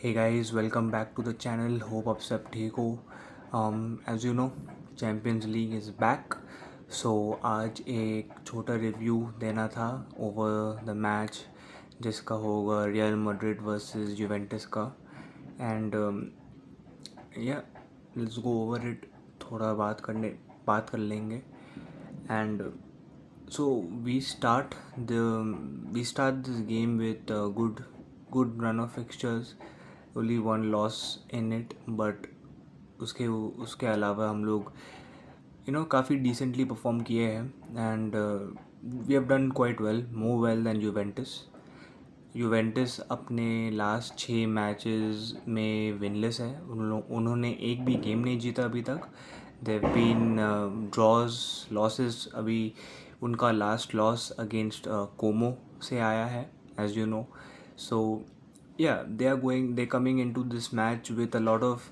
Hey guys, welcome back to the channel. Hope आप सब ठीक हो. As you know, Champions League is back. So आज एक छोटा रिव्यू देना था ओवर द मैच जिसका होगा रियल मैड्रिड वर्सेस यूवेंटस का. एंड या लेट्स गो ओवर इट. थोड़ा बात कर लेंगे. And so we start this game with a good run of fixtures. Only one loss in it, but उसके उसके अलावा हम लोग काफ़ी डिसेंटली परफॉर्म किए हैं. And we have done quite well, more well than Juventus अपने लास्ट 6 मैचेस में विनलेस है. उन्होंने एक भी गेम नहीं जीता अभी तक. They've been draws, losses. अभी उनका लास्ट लॉस अगेंस्ट कोमो से आया है, as you know. So yeah they coming into this match with a lot of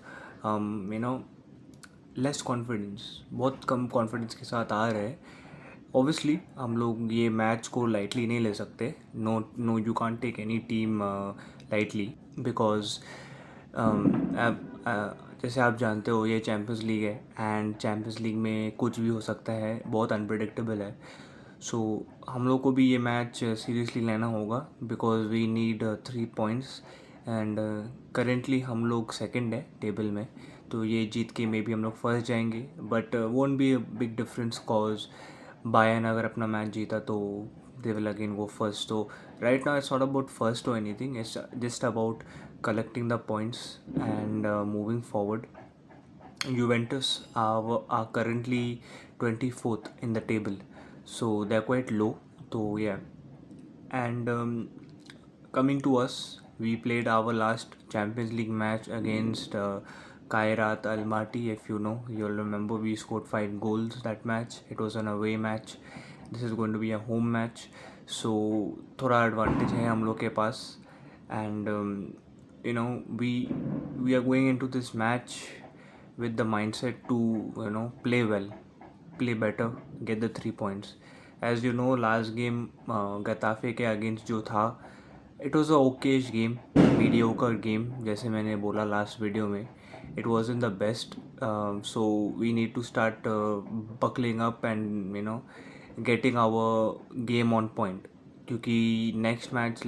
less confidence. बहुत कम कॉन्फिडेंस के साथ आ रहे हैं. ऑब्वियसली हम लोग ये मैच को लाइटली नहीं ले सकते. No you can't take any team lightly because जैसे आप जानते हो ये चैम्पियंस लीग है. एंड चैम्पियंस लीग में कुछ भी हो सकता है, बहुत अनप्रिडिक्टेबल है. सो हम लोग को भी ये मैच सीरियसली लेना होगा because we need 3 points. And currently हम लोग सेकंड है टेबल में. तो ये जीत के मे बी हम लोग फर्स्ट जाएंगे, but won't be a big difference cause Bayern अगर अपना मैच जीता तो they will again go first. तो right now it's not about first और anything. It's just about collecting the points and moving forward. Juventus are currently 24th in the table, so they're quite low. So yeah, and coming to us, we played our last Champions League match against Kairat Almaty. If you know, you'll remember we scored 5 goals that match. It was an away match. This is going to be a home match, so थोड़ा advantage है हम लोग के पास. And we are going into this match with the mindset to play well, play better, get the 3 points. As you know, last game गताफे के against जो था, it was a okayish game, mediocre game. जैसे मैंने बोला last video में, it wasn't the best. So we need to start buckling up and getting our game on point. क्योंकि next match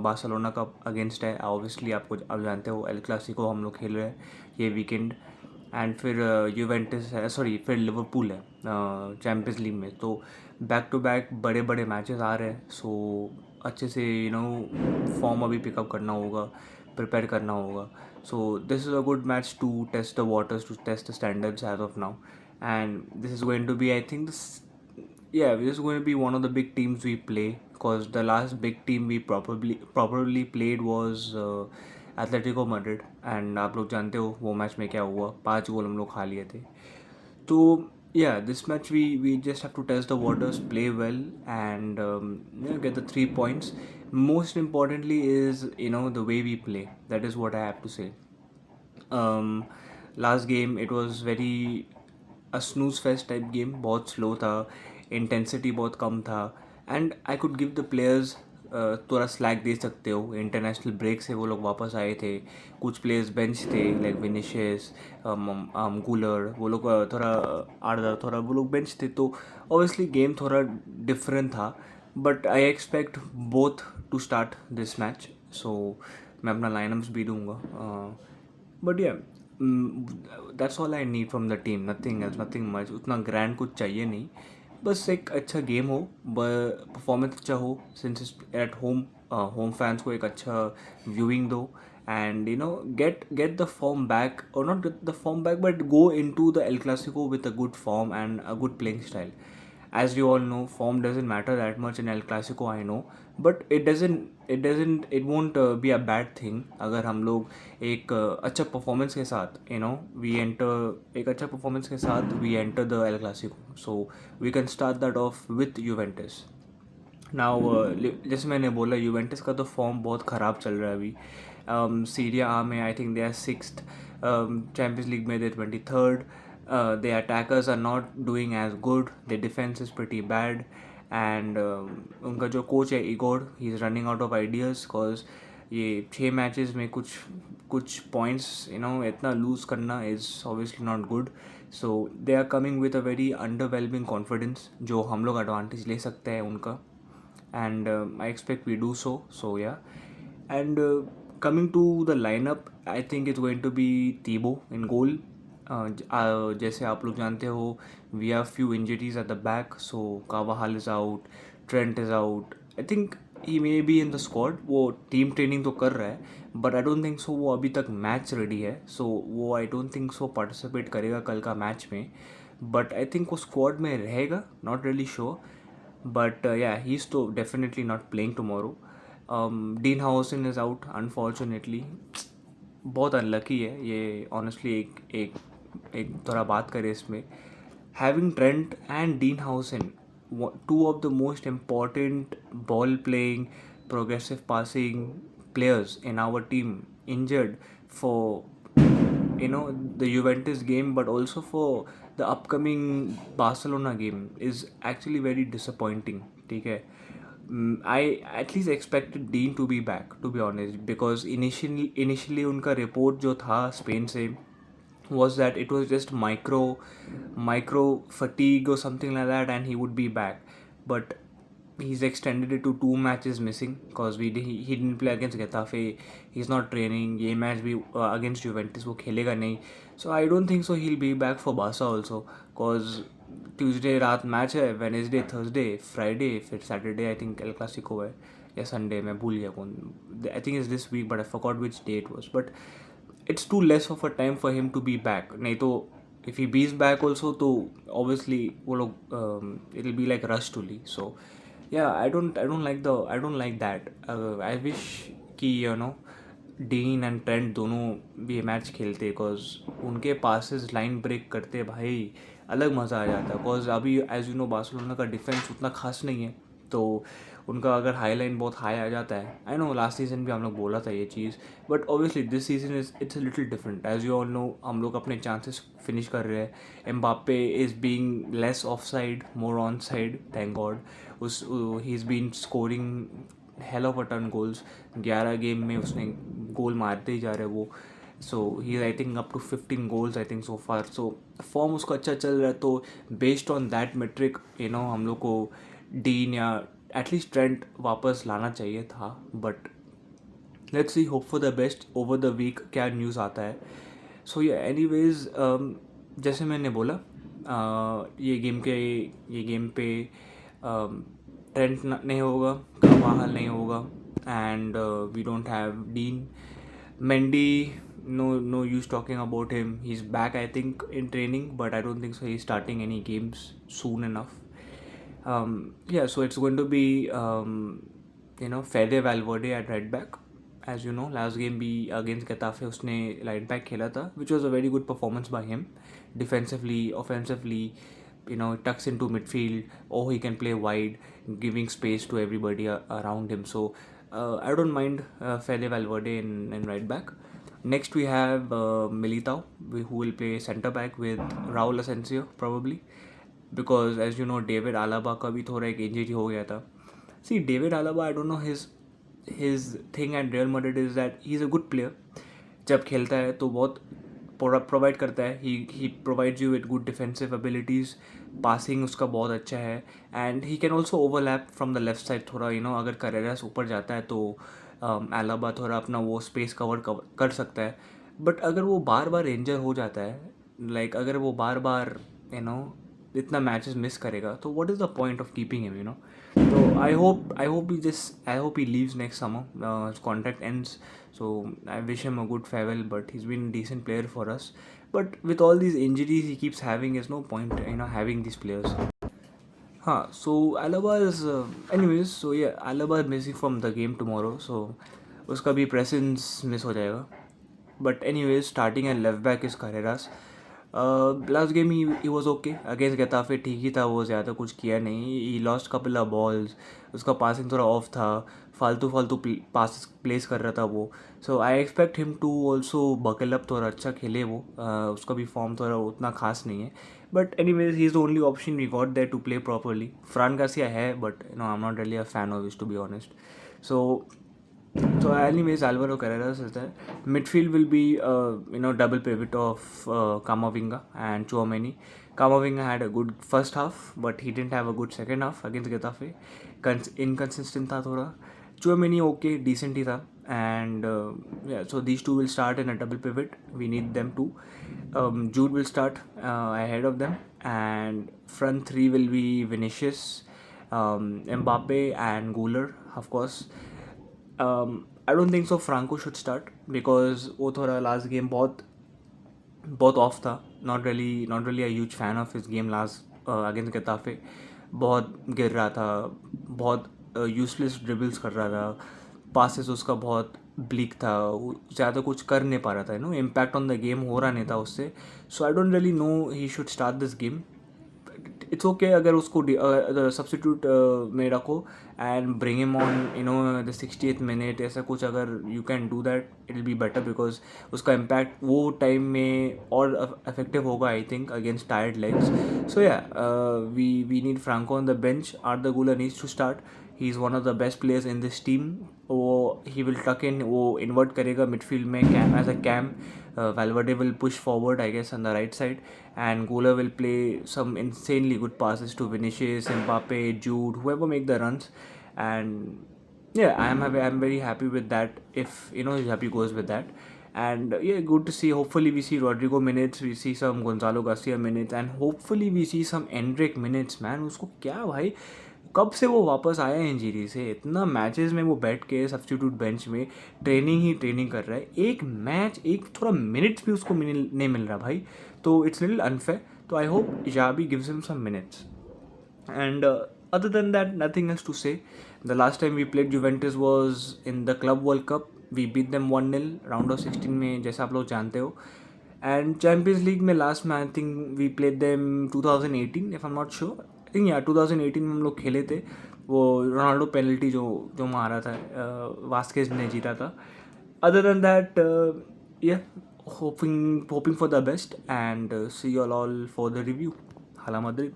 Barcelona का against है. Obviously आप जानते हो एल क्लासिको हम लोग खेल रहे हैं ये वीकेंड. एंड फिर यूवेंटस है, सॉरी फिर लिवरपूल है चैम्पियंस लीग में. तो बैक टू बैक बड़े बड़े मैचेस आ रहे हैं. सो अच्छे से फॉर्म अभी पिकअप करना होगा, प्रिपेयर करना होगा. So this is a good match to test the waters, to test the standards as of now. And this is going to be, I think this, yeah, this is going to be one of the big teams we play, because the last big team we properly played was Atletico Madrid. and आप लोग जानते हो वो match में क्या हुआ, 5 गोल हम लोग खा लिए थे. तो yeah, this match we just have to test the waters, play well, and get the 3 points. Most importantly is the way we play. That is what I have to say. Last game it was very a snooze fest type game. बहुत slow था, intensity बहुत कम था. And I could give the players थोड़ा slack दे सकते हो. International break से वो लोग वापस आए थे. कुछ प्लेयर्स बेंच थे लाइक विनिशियस, कूलर. वो लोग थोड़ा आड़ा थोड़ा वो लोग बेंच थे. तो ऑब्वियसली गेम थोड़ा डिफरेंट था. But I expect both to start this match. So मैं अपना लाइनअप्स भी दूंगा. But yeah that's all I need from the team. Nothing else, nothing much. उतना ग्रैंड कुछ चाहिए नहीं. बस एक अच्छा गेम हो, परफॉर्मेंस अच्छा हो. Since at home, home fans को एक अच्छा व्यूइंग दो. And get the form back, or not get the form back, but go into the El Clasico with a good form and a good playing style. As you all know, form doesn't matter that much in El Clasico, I know, but it won't be a bad thing अगर हम लोग एक अच्छा performance के साथ एक अच्छा performance के साथ we enter the El Clasico. So we can start that off with Juventus. Now जैसे मैंने बोला, यूवेंटस का तो फॉर्म बहुत ख़राब चल रहा है अभी. सीरिया आ में I think they are 6th. Champions League में they 23rd. Their attackers are not doing as good. Their defence is pretty bad. And उनका जो कोच है Igor, he is running out of ideas. Because ये 6 matches में कुछ कुछ points इतना lose करना is obviously not good. So they are coming with a very underwhelming confidence जो हम लोग एडवांटेज ले सकते हैं उनका. And I expect we do so. So yeah, and coming to the lineup, I think it's going to be Thibaut in goal. जैसे आप लोग जानते हो, we have few injuries at the back. So Carvajal is out, Trent is out. I think he may be in the squad. वो team training तो कर रहा है, बट आई डोंट थिंक सो वो अभी तक मैच रेडी है. सो वो आई डोंट थिंक सो पार्टिसिपेट करेगा कल का मैच में. बट आई थिंक वो स्क्वाड में रहेगा, not really sure. But yeah, he's to definitely not playing tomorrow. Dean Howson is out unfortunately. बहुत अनलकी है ये ऑनेस्टली. एक थोड़ा बात करें इसमें, having Trent and dean हाउसन, two of the most important ball playing, progressive passing players in our team injured for the Juventus game, but also for the upcoming Barcelona game is actually very disappointing. ठीक है. I at least expected Dean to be back, to be honest, because initially उनका report जो था Spain से was that it was just micro fatigue or something like that, and he would be back. But he's extended it to 2 matches missing because he didn't play against Getafe. He's not training. ये match भी against Juventus वो खेलेगा नहीं. So I don't think so he'll be back for Barca also, because Tuesday रात match है, Wednesday, Thursday, Friday, फिर Saturday I think El Clasico है, या संडे, मैं भूल गया कौन. I think is this week but I forgot which day it was. But it's too less of a time for him to be back. नहीं तो if he bees back also तो obviously वो लोग it'll be like rush to Lee. So yeah, I don't like that. I wish कि dean and Trent दोनों भी match खेलते, because उनके पासेस लाइन ब्रेक करते भाई अलग मज़ा आ जाता है. बिकॉज अभी एज यू नो बार्सिलोना का डिफेंस उतना खास नहीं है, तो उनका अगर हाई लाइन बहुत हाई आ जाता है. आई नो लास्ट सीज़न भी हम लोग बोला था ये चीज़, but obviously this season it's a little different. As you all know हम लोग अपने चांसेस फिनिश कर रहे हैं. Mbappe is being less of side, more on side, thank god. He is been scoring hell of a ton goals. 11 game में उसने goal मारते ही जा रहे हैं वो. So he is I think up to 15 goals I think so far. So form उसका अच्छा चल रहा है, तो बेस्ड ऑन दैट मेट्रिक हम लोग को डीन या एटलीस्ट ट्रेंट वापस लाना चाहिए था. But let's see, hope for the best. Over the week क्या न्यूज़ आता है. सो ये एनीवेज, जैसे मैंने बोला, ये गेम पे ट्रेंट नहीं होगा, कार्वाहाल नहीं होगा, and we don't have Dean. Mendy, no use talking about him. He's back, I think, in training, but I don't think so he's starting any games soon enough. Yeah, so it's going to be Fede Valverde at right back. As you know, last game भी against Getafe उसने right back खेला था, which was a very good performance by him. Defensively, offensively, tucks into midfield, or he can play wide, giving space to everybody around him. So I don't mind Fede Valverde in right back. Next we have Militao, who will play centre back with Raul Asensio probably, because as you know David Alaba का भी थोड़ा एक injury हो गया था. See, David Alaba, I don't know, his thing at Real Madrid is that he's a good player. जब खेलता है तो बहुत प्रोवाइड करता है. He provides you with good defensive abilities. Passing उसका बहुत अच्छा है, and he can also overlap from the left side थोड़ा. अगर करेरास ऊपर जाता है तो एलाबा थोड़ा अपना वो स्पेस कवर कर सकता है. बट अगर वो बार बार इंजर हो जाता है, अगर वो बार बार इतना मैचेस मिस करेगा, तो what is the point of keeping him. So I hope he leaves next summer. His contract ends, so I wish him a good farewell. But he's been a decent player for us. But with all these injuries he keeps having, there's no point having these players. So Alaba is anyways. So yeah, Alaba is missing from the game tomorrow. So उसका भी presence miss हो जाएगा. But anyways, starting at left back is Carreras. Last game he was okay against Getafe, ठीक ही था. वो ज़्यादा कुछ किया नहीं. He lost couple of balls. उसका पासिंग थोड़ा ऑफ था, फालतू पास प्लेस कर रहा था वो. So I expect him to also buckle up, थोड़ा अच्छा खेले वो. उसका भी फॉर्म थोड़ा उतना खास नहीं है. But anyways he is the only option we got there to play properly. Fran Garcia है, but I am not really a fan of his, to be honest. So So anyways, Alvaro Carreras is there. Midfield will be double pivot of Camavinga and Chouameni. Camavinga had a good first half, but he didn't have a good second half against Getafe. Inconsistent था थोड़ा. Chouameni okay, decent ही था. And yeah, so these two will start in a double pivot. We need them too. Jude will start ahead of them, and front three will be Vinicius, Mbappe, and Guler, of course. I don't think so Franco should start because वो थोड़ा last game बहुत बहुत off था. Not really a huge fan of his game last against Getafe. बहुत गिर रहा था, बहुत यूजलेस ड्रिबल्स कर रहा था, पासेस उसका बहुत ब्लीक था, ज़्यादा कुछ कर नहीं पा रहा था. इम्पैक्ट ऑन द गेम हो रहा नहीं था उससे. So I don't really know he should start this game. It's okay अगर उसको सब्सिट्यूट में रखो and bring him on the 60th minute, ऐसा कुछ अगर you can do that it will be better because उसका इम्पैक्ट वो टाइम में और इफेक्टिव होगा I think against tired legs. So yeah we need Franco on the bench. Arda Guler needs to start. He is one of the best players in this team. वो he will टक इन, वो invert करेगा midfield में CAM as a CAM. Valverde will push forward, I guess, on the right side, and Gola will play some insanely good passes to Vinicius, Mbappe, Jude, whoever make the runs. And yeah, I'm very happy with that. If Xabi goes with that, and yeah, good to see. Hopefully, we see Rodrigo minutes, we see some Gonzalo Garcia minutes, and hopefully we see some Endrick minutes. Man, उसको क्या भाई, कब से वो वापस आया है injury से? इतना मैचेस में वो बैठ के सब्स्टिट्यूट बेंच में ट्रेनिंग कर रहा है. एक मैच, एक थोड़ा मिनट्स भी उसको नहीं मिल रहा भाई. तो इट्स लिटिल अनफेयर. तो I hope Xabi gives him some minutes. And other than that, nothing else to say. The last time we played Juventus was in the Club World Cup. We beat them 1-0 round of 16 में, जैसा आप लोग जानते हो. And Champions League में last में I think we played them 2018 if I am not sure. I think या 2018 में हम लोग खेले थे. वो रोनाल्डो पेनल्टी जो जो मारा था, वास्केज ने जीता था. Other than that, yeah, hoping for the best, and see you all for the review. Hala Madrid.